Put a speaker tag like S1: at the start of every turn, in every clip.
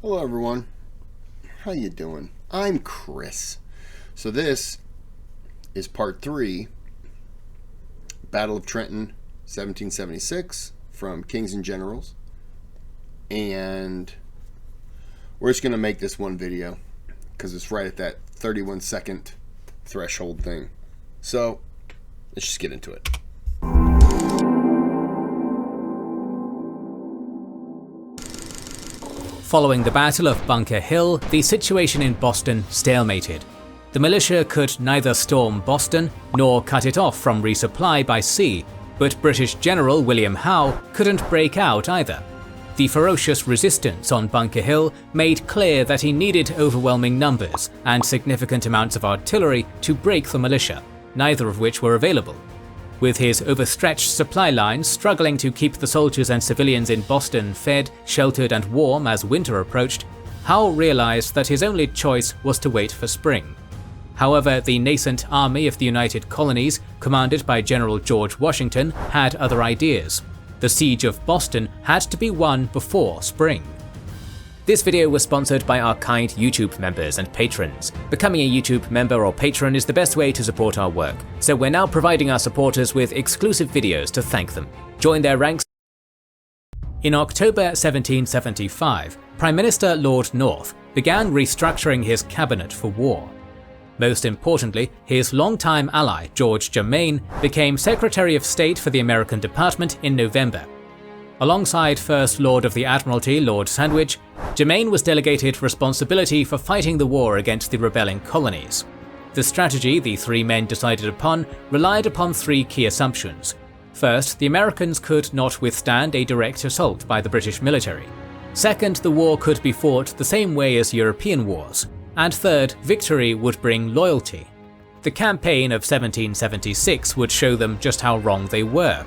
S1: Hello everyone, how you doing? I'm Kris. So this is part 3, Battle of Trenton, 1776, from Kings and Generals. And we're just going to make this one video because it's right at that 31-second threshold thing. So let's just get into it.
S2: Following the Battle of Bunker Hill, the situation in Boston stalemated. The militia could neither storm Boston nor cut it off from resupply by sea, but British General William Howe couldn't break out either. The ferocious resistance on Bunker Hill made clear that he needed overwhelming numbers and significant amounts of artillery to break the militia, neither of which were available. With his overstretched supply lines struggling to keep the soldiers and civilians in Boston fed, sheltered and warm as winter approached, Howe realized that his only choice was to wait for spring. However, the nascent Army of the United Colonies, commanded by General George Washington, had other ideas. The siege of Boston had to be won before spring. This video was sponsored by our kind YouTube members and patrons. Becoming a YouTube member or patron is the best way to support our work, so we're now providing our supporters with exclusive videos to thank them. Join their ranks. In October 1775, Prime Minister Lord North began restructuring his cabinet for war. Most importantly, his longtime ally George Germain became Secretary of State for the American Department in November. Alongside First Lord of the Admiralty Lord Sandwich, Germain was delegated responsibility for fighting the war against the rebelling colonies. The strategy the three men decided upon relied upon three key assumptions. First, the Americans could not withstand a direct assault by the British military. Second, the war could be fought the same way as European wars. And third, victory would bring loyalty. The campaign of 1776 would show them just how wrong they were.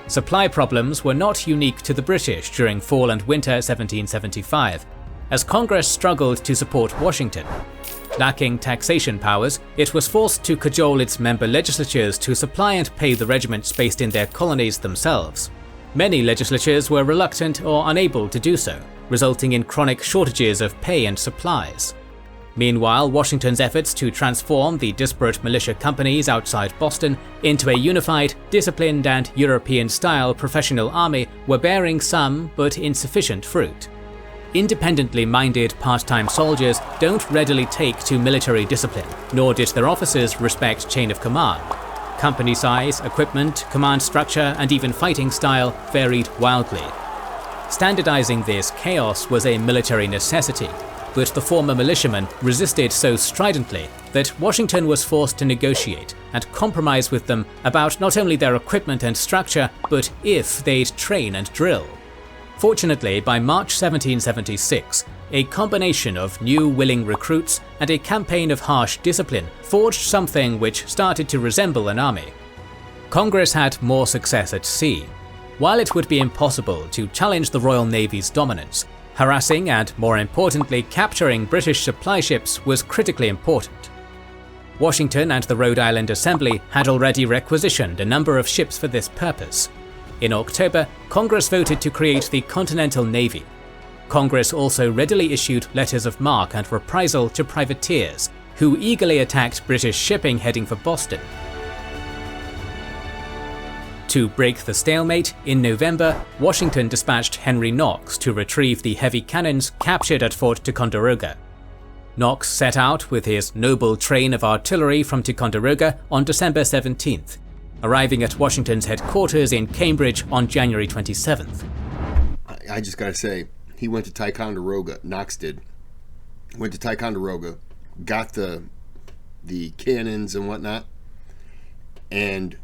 S2: Supply problems were not unique to the British during fall and winter 1775, as Congress struggled to support Washington. Lacking taxation powers, it was forced to cajole its member legislatures to supply and pay the regiments based in their colonies themselves. Many legislatures were reluctant or unable to do so, resulting in chronic shortages of pay and supplies. Meanwhile, Washington's efforts to transform the disparate militia companies outside Boston into a unified, disciplined and European-style professional army were bearing some but insufficient fruit. Independently minded part-time soldiers don't readily take to military discipline, nor did their officers respect chain of command. Company size, equipment, command structure and even fighting style varied wildly. Standardizing this chaos was a military necessity, but the former militiamen resisted so stridently that Washington was forced to negotiate and compromise with them about not only their equipment and structure, but if they'd train and drill. Fortunately, by March 1776, a combination of new willing recruits and a campaign of harsh discipline forged something which started to resemble an army. Congress had more success at sea. While it would be impossible to challenge the Royal Navy's dominance, harassing and, more importantly, capturing British supply ships was critically important. Washington and the Rhode Island Assembly had already requisitioned a number of ships for this purpose. In October, Congress voted to create the Continental Navy. Congress also readily issued letters of marque and reprisal to privateers, who eagerly attacked British shipping heading for Boston. To break the stalemate, in November, Washington dispatched Henry Knox to retrieve the heavy cannons captured at Fort Ticonderoga. Knox set out with his noble train of artillery from Ticonderoga on December 17th, arriving at Washington's headquarters in Cambridge on January 27th.
S1: I just gotta say, he went to Ticonderoga, Knox did. Went to Ticonderoga, got the cannons and whatnot, and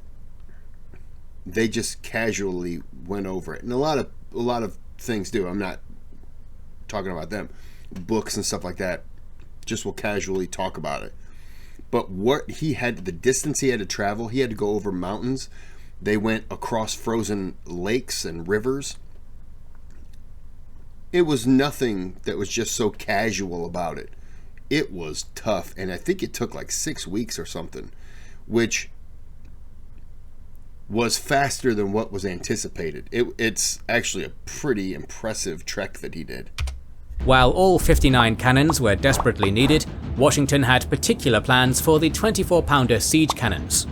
S1: they just casually went over it. And a lot of things do. I'm not talking about them. Books and stuff like that just will casually talk about it. But what he had, the distance he had to travel, he had to go over mountains. They went across frozen lakes and rivers. It was nothing that was just so casual about it. It was tough. And I think it took like 6 weeks or something, which was faster than what was anticipated. It's actually a pretty impressive trek that he did.
S2: While all 59 cannons were desperately needed, Washington had particular plans for the 24-pounder siege cannons.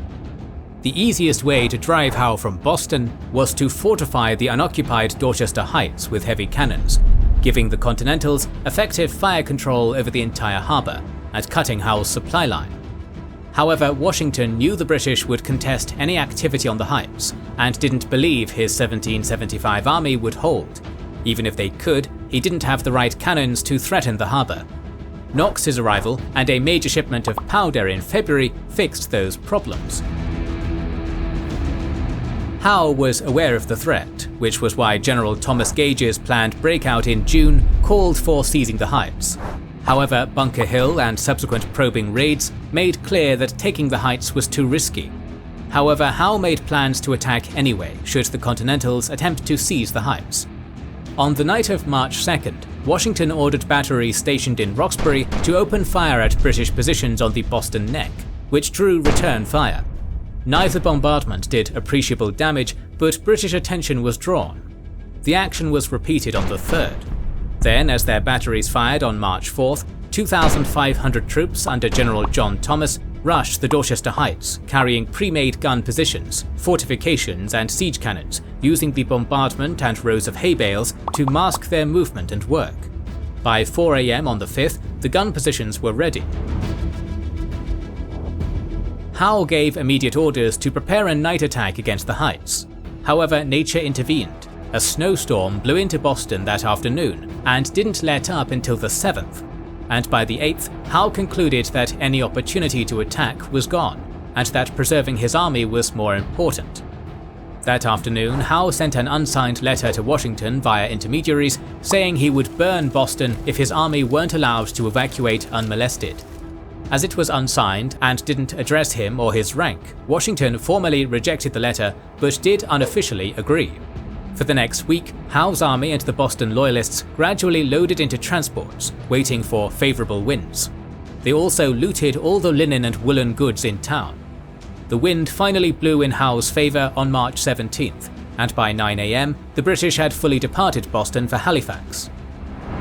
S2: The easiest way to drive Howe from Boston was to fortify the unoccupied Dorchester Heights with heavy cannons, giving the Continentals effective fire control over the entire harbour and cutting Howe's supply line. However, Washington knew the British would contest any activity on the heights and didn't believe his 1775 army would hold. Even if they could, he didn't have the right cannons to threaten the harbour. Knox's arrival and a major shipment of powder in February fixed those problems. Howe was aware of the threat, which was why General Thomas Gage's planned breakout in June called for seizing the heights. However, Bunker Hill and subsequent probing raids made clear that taking the heights was too risky. However, Howe made plans to attack anyway should the Continentals attempt to seize the heights. On the night of March 2nd, Washington ordered batteries stationed in Roxbury to open fire at British positions on the Boston Neck, which drew return fire. Neither bombardment did appreciable damage, but British attention was drawn. The action was repeated on the 3rd. Then, as their batteries fired on March 4th, 2,500 troops under General John Thomas rushed the Dorchester Heights, carrying pre-made gun positions, fortifications and siege cannons, using the bombardment and rows of hay bales to mask their movement and work. By 4 AM on the 5th, the gun positions were ready. Howe gave immediate orders to prepare a night attack against the heights. However, nature intervened. A snowstorm blew into Boston that afternoon and didn't let up until the 7th. And by the 8th, Howe concluded that any opportunity to attack was gone, and that preserving his army was more important. That afternoon, Howe sent an unsigned letter to Washington via intermediaries saying he would burn Boston if his army weren't allowed to evacuate unmolested. As it was unsigned and didn't address him or his rank, Washington formally rejected the letter but did unofficially agree. For the next week, Howe's army and the Boston Loyalists gradually loaded into transports, waiting for favourable winds. They also looted all the linen and woolen goods in town. The wind finally blew in Howe's favour on March 17th, and by 9 AM, the British had fully departed Boston for Halifax.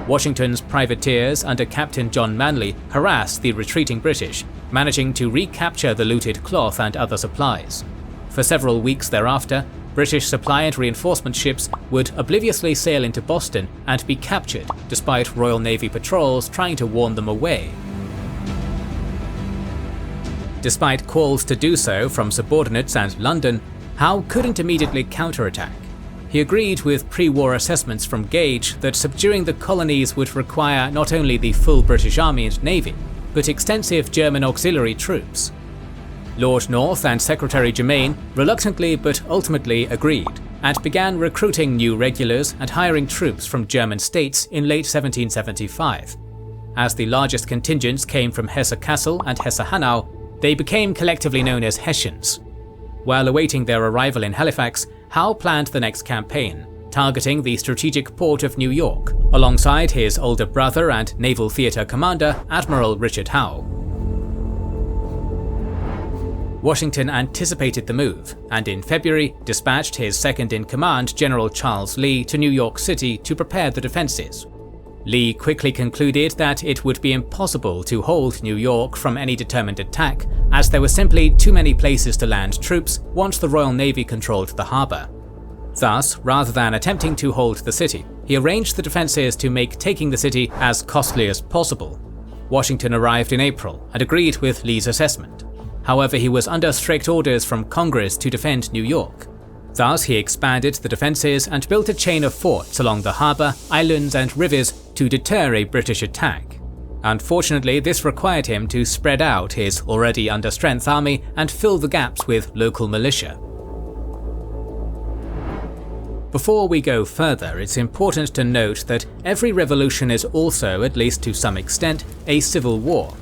S2: Washington's privateers under Captain John Manley harassed the retreating British, managing to recapture the looted cloth and other supplies. For several weeks thereafter, British supply and reinforcement ships would obliviously sail into Boston and be captured despite Royal Navy patrols trying to warn them away. Despite calls to do so from subordinates and London, Howe couldn't immediately counterattack. He agreed with pre-war assessments from Gage that subduing the colonies would require not only the full British Army and Navy, but extensive German auxiliary troops. Lord North and Secretary Germain reluctantly but ultimately agreed, and began recruiting new regulars and hiring troops from German states in late 1775. As the largest contingents came from Hesse-Kassel and Hesse-Hanau, they became collectively known as Hessians. While awaiting their arrival in Halifax, Howe planned the next campaign, targeting the strategic port of New York, alongside his older brother and Naval Theatre Commander, Admiral Richard Howe. Washington anticipated the move, and in February dispatched his second-in-command General Charles Lee to New York City to prepare the defenses. Lee quickly concluded that it would be impossible to hold New York from any determined attack, as there were simply too many places to land troops once the Royal Navy controlled the harbour. Thus, rather than attempting to hold the city, he arranged the defences to make taking the city as costly as possible. Washington arrived in April and agreed with Lee's assessment. However, he was under strict orders from Congress to defend New York. Thus, he expanded the defences and built a chain of forts along the harbour, islands and rivers to deter a British attack. Unfortunately, this required him to spread out his already under-strength army and fill the gaps with local militia. Before we go further, it's important to note that every revolution is also, at least to some extent, a civil war.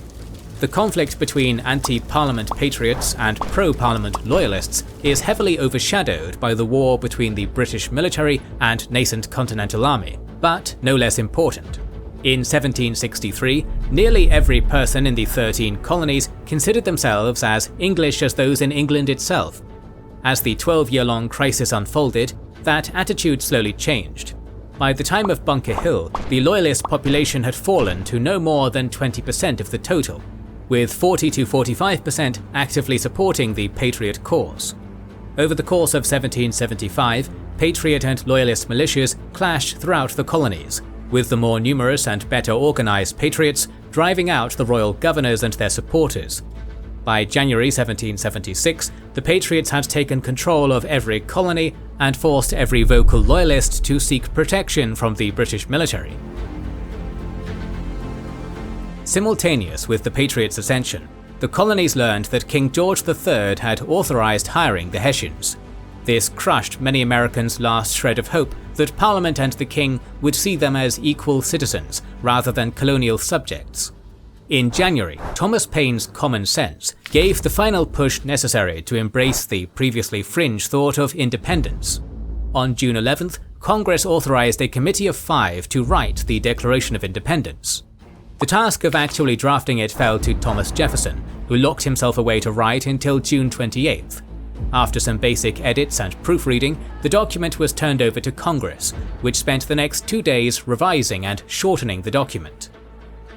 S2: The conflict between anti-Parliament patriots and pro-Parliament loyalists is heavily overshadowed by the war between the British military and nascent Continental Army, but no less important. In 1763, nearly every person in the 13 colonies considered themselves as English as those in England itself. As the 12-year-long crisis unfolded, that attitude slowly changed. By the time of Bunker Hill, the Loyalist population had fallen to no more than 20% of the total, with 40 to 45% actively supporting the Patriot cause. Over the course of 1775, Patriot and Loyalist militias clashed throughout the colonies, with the more numerous and better organized Patriots driving out the royal governors and their supporters. By January 1776, the Patriots had taken control of every colony and forced every vocal Loyalist to seek protection from the British military. Simultaneous with the Patriots' ascension, the colonies learned that King George III had authorized hiring the Hessians. This crushed many Americans' last shred of hope that Parliament and the King would see them as equal citizens rather than colonial subjects. In January, Thomas Paine's Common Sense gave the final push necessary to embrace the previously fringe thought of independence. On June 11th, Congress authorized a committee of 5 to write the Declaration of Independence. The task of actually drafting it fell to Thomas Jefferson, who locked himself away to write until June 28th. After some basic edits and proofreading, the document was turned over to Congress, which spent the next 2 days revising and shortening the document.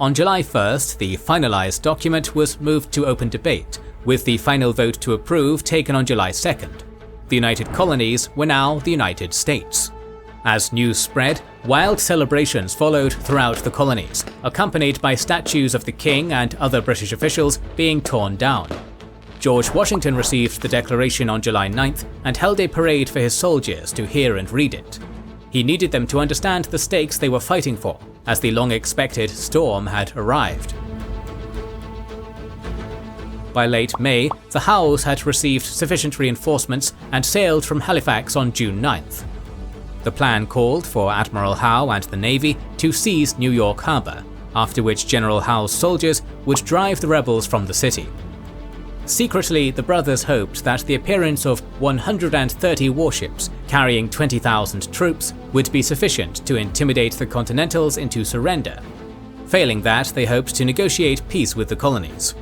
S2: On July 1st, the finalized document was moved to open debate, with the final vote to approve taken on July 2nd. The United Colonies were now the United States. As news spread, wild celebrations followed throughout the colonies, accompanied by statues of the King and other British officials being torn down. George Washington received the declaration on July 9th and held a parade for his soldiers to hear and read it. He needed them to understand the stakes they were fighting for, as the long-expected storm had arrived. By late May, the Howes had received sufficient reinforcements and sailed from Halifax on June 9th. The plan called for Admiral Howe and the Navy to seize New York Harbor, after which General Howe's soldiers would drive the rebels from the city. Secretly, the brothers hoped that the appearance of 130 warships carrying 20,000 troops would be sufficient to intimidate the Continentals into surrender. Failing that, they hoped to negotiate peace with the colonies.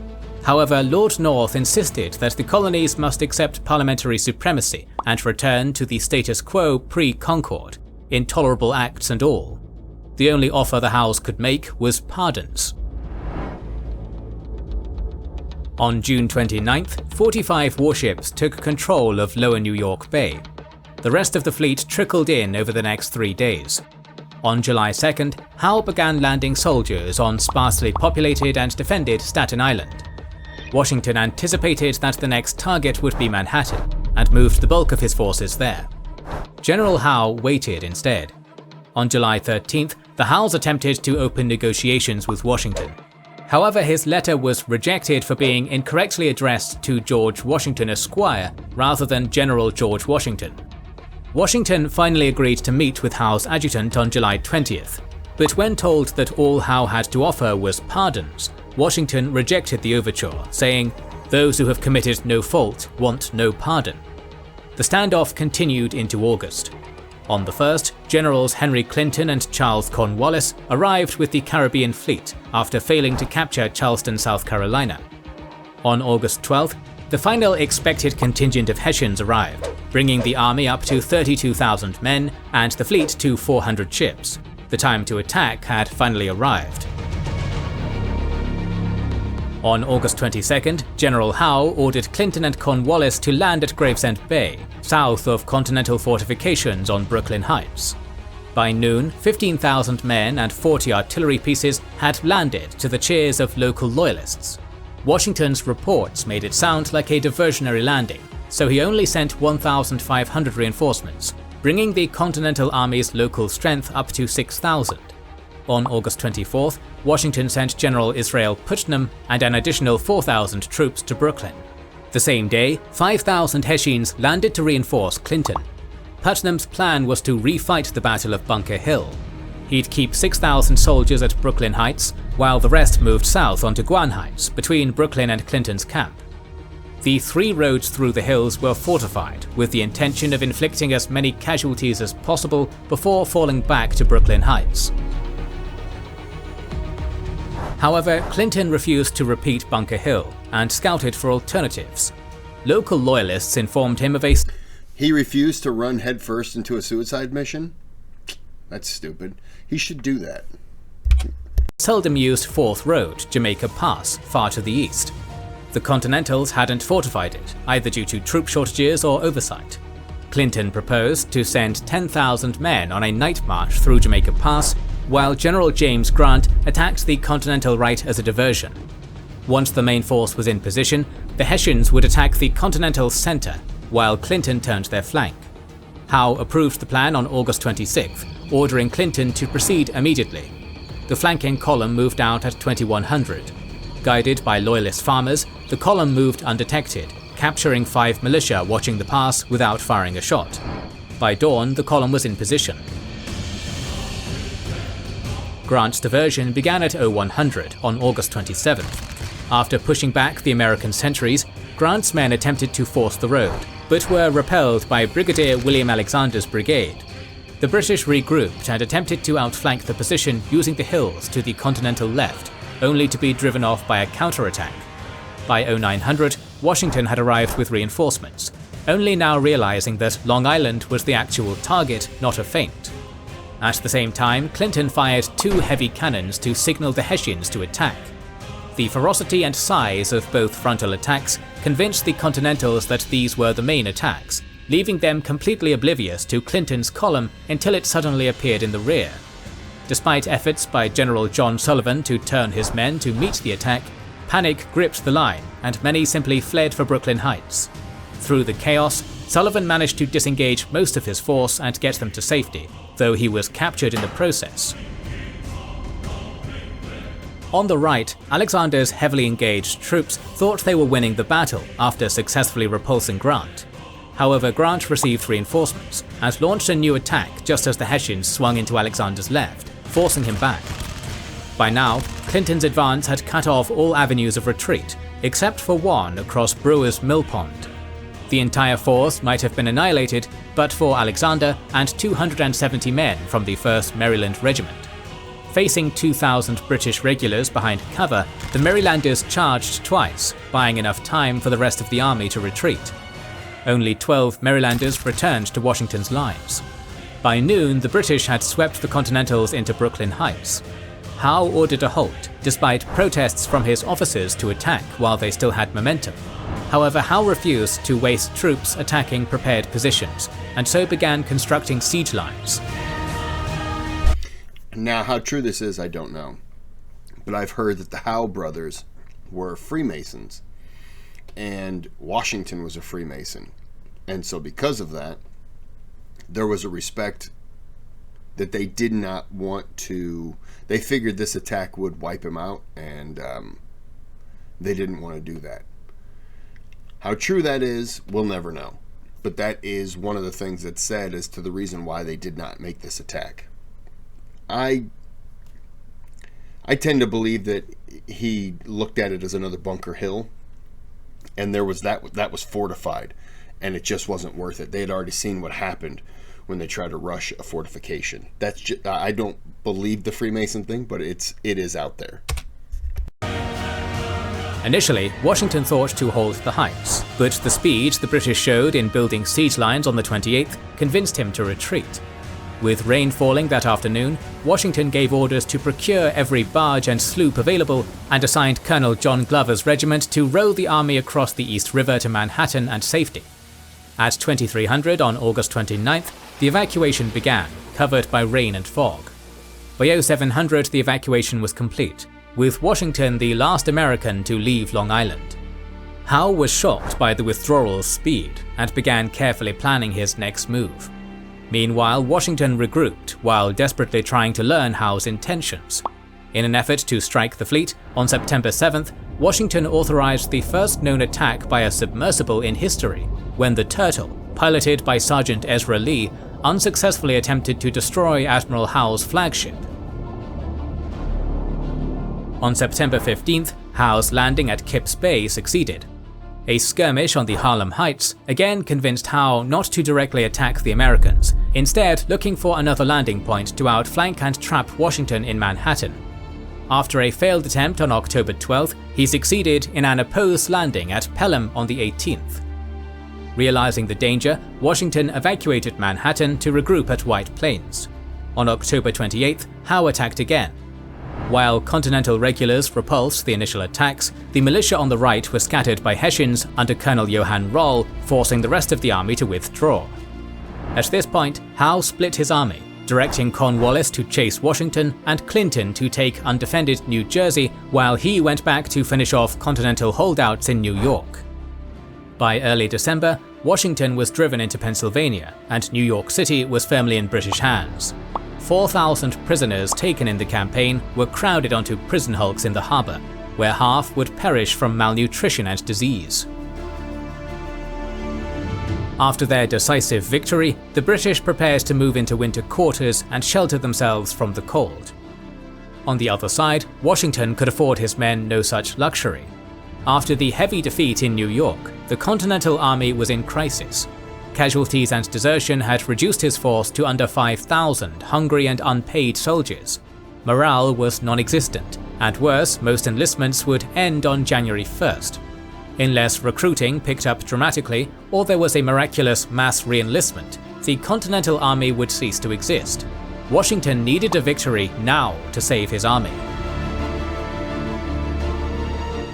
S2: However, Lord North insisted that the colonies must accept parliamentary supremacy and return to the status quo pre-Concord, intolerable acts and all. The only offer the Howes could make was pardons. On June 29th, 45 warships took control of Lower New York Bay. The rest of the fleet trickled in over the next 3 days. On July 2nd, Howe began landing soldiers on sparsely populated and defended Staten Island. Washington anticipated that the next target would be Manhattan, and moved the bulk of his forces there. General Howe waited instead. On July 13th, the Howes attempted to open negotiations with Washington. However, his letter was rejected for being incorrectly addressed to George Washington Esquire rather than General George Washington. Washington finally agreed to meet with Howe's adjutant on July 20th, but when told that all Howe had to offer was pardons, Washington rejected the overture, saying, "Those who have committed no fault want no pardon." The standoff continued into August. On the 1st, Generals Henry Clinton and Charles Cornwallis arrived with the Caribbean Fleet after failing to capture Charleston, South Carolina. On August 12th, the final expected contingent of Hessians arrived, bringing the army up to 32,000 men and the fleet to 400 ships. The time to attack had finally arrived. On August 22nd, General Howe ordered Clinton and Cornwallis to land at Gravesend Bay, south of Continental fortifications on Brooklyn Heights. By noon, 15,000 men and 40 artillery pieces had landed to the cheers of local loyalists. Washington's reports made it sound like a diversionary landing, so he only sent 1,500 reinforcements, bringing the Continental Army's local strength up to 6,000. On August 24th, Washington sent General Israel Putnam and an additional 4,000 troops to Brooklyn. The same day, 5,000 Hessians landed to reinforce Clinton. Putnam's plan was to refight the Battle of Bunker Hill. He'd keep 6,000 soldiers at Brooklyn Heights, while the rest moved south onto Guan Heights, between Brooklyn and Clinton's camp. The 3 roads through the hills were fortified, with the intention of inflicting as many casualties as possible before falling back to Brooklyn Heights. However, Clinton refused to repeat Bunker Hill and scouted for alternatives. local loyalists informed him of a
S1: He refused to run headfirst into a suicide mission? That's stupid. He should do that.
S2: seldom used Fourth Road, Jamaica Pass, far to the east. The Continentals hadn't fortified it, either due to troop shortages or oversight. Clinton proposed to send 10,000 men on a night march through Jamaica Pass, while General James Grant attacked the Continental right as a diversion. Once the main force was in position, the Hessians would attack the Continental center, while Clinton turned their flank. Howe approved the plan on August 26th, ordering Clinton to proceed immediately. The flanking column moved out at 2100. Guided by loyalist farmers, the column moved undetected, capturing 5 militia watching the pass without firing a shot. By dawn, the column was in position. Grant's diversion began at 0100 on August 27th. After pushing back the American sentries, Grant's men attempted to force the road, but were repelled by Brigadier William Alexander's brigade. The British regrouped and attempted to outflank the position using the hills to the continental left, only to be driven off by a counterattack. By 0900, Washington had arrived with reinforcements, only now realizing that Long Island was the actual target, not a feint. At the same time, Clinton fired 2 heavy cannons to signal the Hessians to attack. The ferocity and size of both frontal attacks convinced the Continentals that these were the main attacks, leaving them completely oblivious to Clinton's column until it suddenly appeared in the rear. Despite efforts by General John Sullivan to turn his men to meet the attack, panic gripped the line, and many simply fled for Brooklyn Heights. Through the chaos, Sullivan managed to disengage most of his force and get them to safety, though he was captured in the process. On the right, Alexander's heavily engaged troops thought they were winning the battle after successfully repulsing Grant. However, Grant received reinforcements and launched a new attack just as the Hessians swung into Alexander's left, forcing him back. By now, Clinton's advance had cut off all avenues of retreat, except for one across Brewer's Mill Pond. The entire force might have been annihilated but for Alexander and 270 men from the 1st Maryland Regiment. Facing 2,000 British regulars behind cover, the Marylanders charged twice, buying enough time for the rest of the army to retreat. Only 12 Marylanders returned to Washington's lines. By noon, the British had swept the Continentals into Brooklyn Heights. Howe ordered a halt, despite protests from his officers to attack while they still had momentum. However, Howe refused to waste troops attacking prepared positions, and so began constructing siege lines.
S1: Now, how true this is, I don't know. But I've heard that the Howe brothers were Freemasons, and Washington was a Freemason. And so because of that, there was a respect that they did not want to... They figured this attack would wipe him out, and they didn't want to do that. How true that is, we'll never know. But that is one of the things that's said as to the reason why they did not make this attack. I tend to believe that he looked at it as another Bunker Hill, and there was that was fortified, and it just wasn't worth it. They had already seen what happened when they tried to rush a fortification. That's just, I don't believe the Freemason thing, but it is out there.
S2: Initially, Washington thought to hold the heights, but the speed the British showed in building siege lines on the 28th convinced him to retreat. With rain falling that afternoon, Washington gave orders to procure every barge and sloop available and assigned Colonel John Glover's regiment to row the army across the East River to Manhattan and safety. At 2300 on August 29th, the evacuation began, covered by rain and fog. By 0700, the evacuation was complete, with Washington the last American to leave Long Island. Howe was shocked by the withdrawal's speed and began carefully planning his next move. Meanwhile, Washington regrouped while desperately trying to learn Howe's intentions. In an effort to strike the fleet, on September 7th, Washington authorized the first known attack by a submersible in history, when the Turtle, piloted by Sergeant Ezra Lee, unsuccessfully attempted to destroy Admiral Howe's flagship. On September 15th, Howe's landing at Kip's Bay succeeded. A skirmish on the Harlem Heights again convinced Howe not to directly attack the Americans, instead looking for another landing point to outflank and trap Washington in Manhattan. After a failed attempt on October 12th, he succeeded in an opposed landing at Pelham on the 18th. Realizing the danger, Washington evacuated Manhattan to regroup at White Plains. On October 28th, Howe attacked again. While Continental regulars repulsed the initial attacks, the militia on the right were scattered by Hessians under Colonel Johann Rall, forcing the rest of the army to withdraw. At this point, Howe split his army, directing Cornwallis to chase Washington and Clinton to take undefended New Jersey, while he went back to finish off Continental holdouts in New York. By early December, Washington was driven into Pennsylvania, and New York City was firmly in British hands. 4,000 prisoners taken in the campaign were crowded onto prison hulks in the harbour, where half would perish from malnutrition and disease. After their decisive victory, the British prepared to move into winter quarters and shelter themselves from the cold. On the other side, Washington could afford his men no such luxury. After the heavy defeat in New York, the Continental Army was in crisis. Casualties and desertion had reduced his force to under 5,000 hungry and unpaid soldiers. Morale was non-existent, and worse, most enlistments would end on January 1st. Unless recruiting picked up dramatically, or there was a miraculous mass re-enlistment, the Continental Army would cease to exist. Washington needed a victory now to save his army.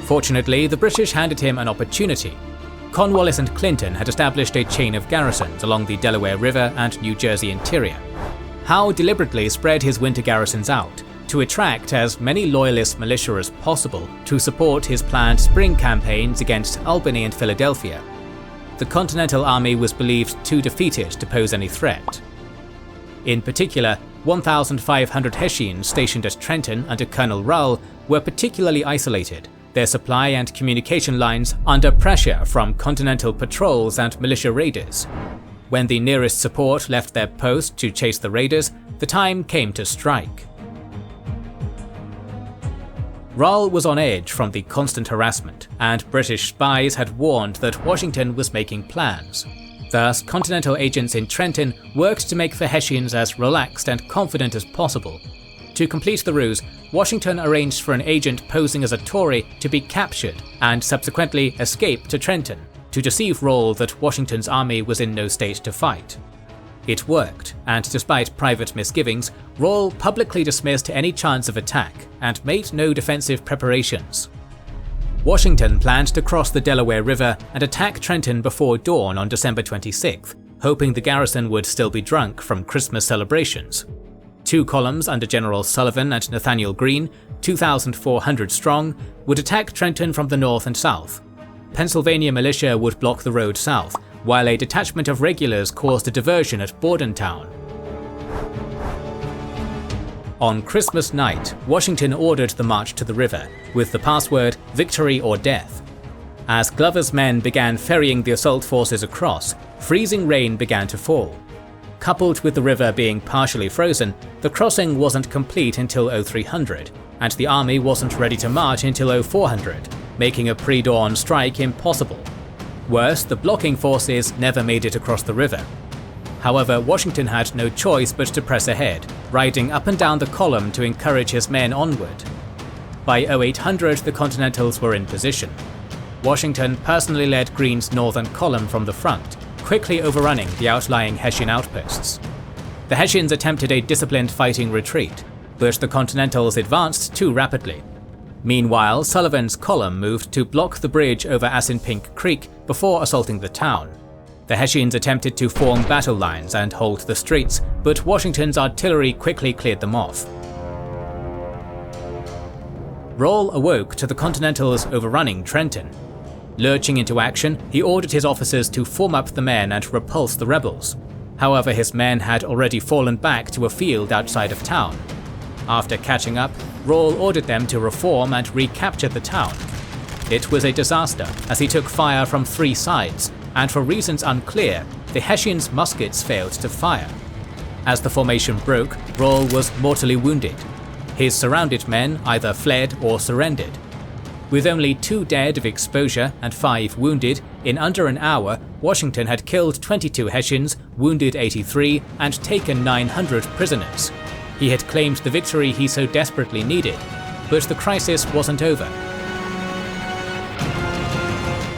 S2: Fortunately, the British handed him an opportunity. Cornwallis and Clinton had established a chain of garrisons along the Delaware River and New Jersey interior. Howe deliberately spread his winter garrisons out to attract as many loyalist militia as possible to support his planned spring campaigns against Albany and Philadelphia. The Continental Army was believed too defeated to pose any threat. In particular, 1,500 Hessians stationed at Trenton under Colonel Rull were particularly isolated, their supply and communication lines under pressure from Continental patrols and militia raiders. When the nearest support left their post to chase the raiders, the time came to strike. Rull was on edge from the constant harassment, and British spies had warned that Washington was making plans. Thus, Continental agents in Trenton worked to make the Hessians as relaxed and confident as possible. To complete the ruse, Washington arranged for an agent posing as a Tory to be captured and subsequently escape to Trenton, to deceive Rull that Washington's army was in no state to fight. It worked, and despite private misgivings, Rull publicly dismissed any chance of attack and made no defensive preparations. Washington planned to cross the Delaware River and attack Trenton before dawn on December 26th, hoping the garrison would still be drunk from Christmas celebrations. 2 columns under General Sullivan and Nathaniel Greene, 2,400 strong, would attack Trenton from the north and south. Pennsylvania militia would block the road south, while a detachment of regulars caused a diversion at Bordentown. On Christmas night, Washington ordered the march to the river, with the password "Victory or Death." As Glover's men began ferrying the assault forces across, freezing rain began to fall. Coupled with the river being partially frozen, the crossing wasn't complete until 0300, and the army wasn't ready to march until 0400, making a pre-dawn strike impossible. Worse, the blocking forces never made it across the river. However, Washington had no choice but to press ahead, riding up and down the column to encourage his men onward. By 0800, the Continentals were in position. Washington personally led Greene's northern column from the front, quickly overrunning the outlying Hessian outposts. The Hessians attempted a disciplined fighting retreat, but the Continentals advanced too rapidly. Meanwhile, Sullivan's column moved to block the bridge over Assunpink Creek before assaulting the town. The Hessians attempted to form battle lines and hold the streets, but Washington's artillery quickly cleared them off. Rull awoke to the Continentals overrunning Trenton. Lurching into action, he ordered his officers to form up the men and repulse the rebels. However, his men had already fallen back to a field outside of town. After catching up, Rull ordered them to reform and recapture the town. It was a disaster, as he took fire from 3 sides, and for reasons unclear, the Hessians' muskets failed to fire. As the formation broke, Rull was mortally wounded. His surrounded men either fled or surrendered. With only 2 dead of exposure and 5 wounded, in under an hour, Washington had killed 22 Hessians, wounded 83, and taken 900 prisoners. He had claimed the victory he so desperately needed, but the crisis wasn't over.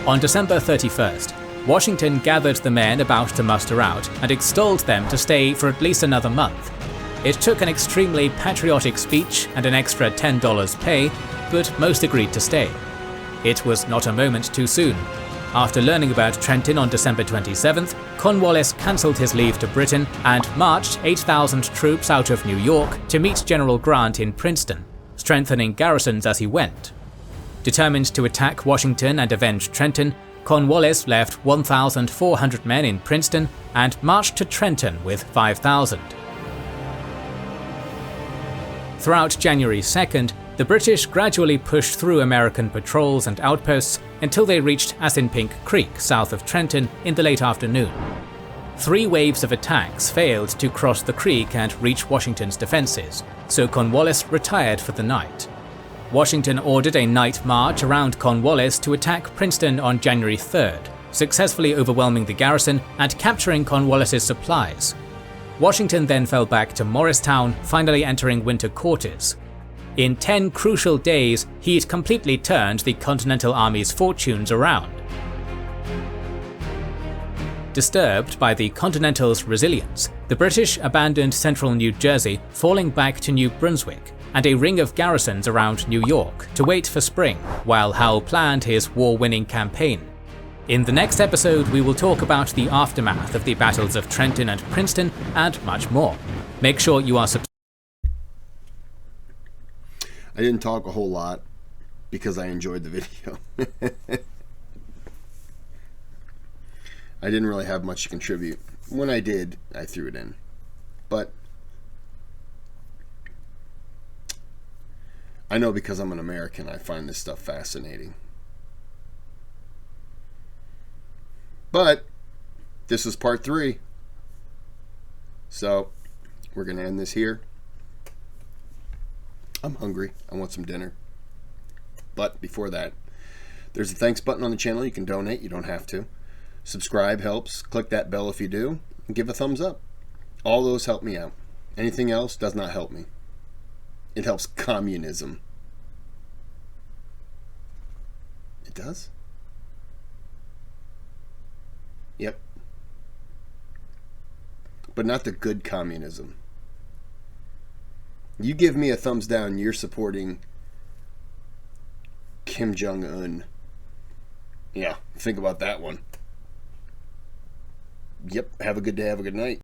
S2: On December 31st, Washington gathered the men about to muster out and extolled them to stay for at least another month. It took an extremely patriotic speech and an extra $10 pay, but most agreed to stay. It was not a moment too soon. After learning about Trenton on December 27th, Cornwallis cancelled his leave to Britain and marched 8,000 troops out of New York to meet General Grant in Princeton, strengthening garrisons as he went. Determined to attack Washington and avenge Trenton, Cornwallis left 1,400 men in Princeton and marched to Trenton with 5,000. Throughout January 2nd, the British gradually pushed through American patrols and outposts until they reached Assunpink Creek south of Trenton in the late afternoon. 3 waves of attacks failed to cross the creek and reach Washington's defences, so Cornwallis retired for the night. Washington ordered a night march around Cornwallis to attack Princeton on January 3rd, successfully overwhelming the garrison and capturing Cornwallis's supplies. Washington then fell back to Morristown, finally entering winter quarters. In 10 crucial days, he'd completely turned the Continental Army's fortunes around. Disturbed by the Continental's resilience, the British abandoned central New Jersey, falling back to New Brunswick and a ring of garrisons around New York to wait for spring, while Howe planned his war-winning campaign. In the next episode, we will talk about the aftermath of the battles of Trenton and Princeton and much more. Make sure you are subscribed.
S1: I didn't talk a whole lot because I enjoyed the video. I didn't really have much to contribute. When I did, I threw it in. But I know because I'm an American, I find this stuff fascinating. But this is part 3. So we're going to end this here. I'm hungry. I want some dinner. But before that, there's a thanks button on the channel. You can donate. You don't have to. Subscribe helps. Click that bell if you do. And give a thumbs up. All those help me out. Anything else does not help me. It helps communism. It does? Yep. But not the good communism. You give me a thumbs down, you're supporting Kim Jong-un. Yeah, think about that one. Yep, have a good day, have a good night.